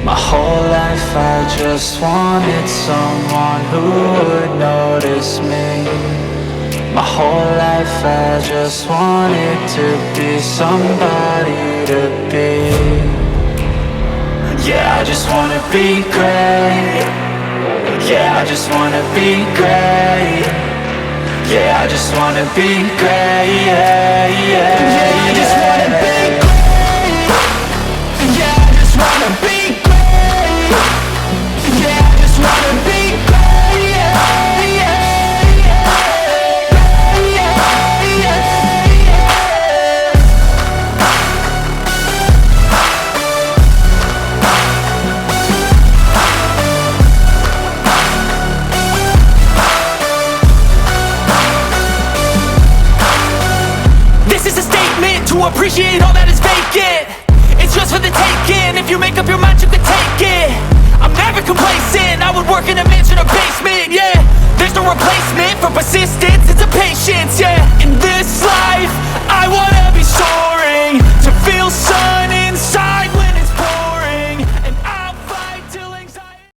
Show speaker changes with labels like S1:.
S1: My whole life I just wanted someone who would notice me. My whole life I just wanted to be somebody to be. Yeah, I just wanna be great. Yeah, I just wanna be great. Yeah, I just wanna be great. Yeah, yeah, yeah, I just wanna be great. Yeah, I just wanna be great. Yeah, I just wanna be great. Yeah, yeah, yeah, yeah, yeah, yeah. This is a statement to appreciate all that is vacant. It's just for the taking. If you make up your mind, you can take it. I'm never complacent. I would work in a mansion or basement, yeah. There's no replacement for persistence, it's a patience, yeah.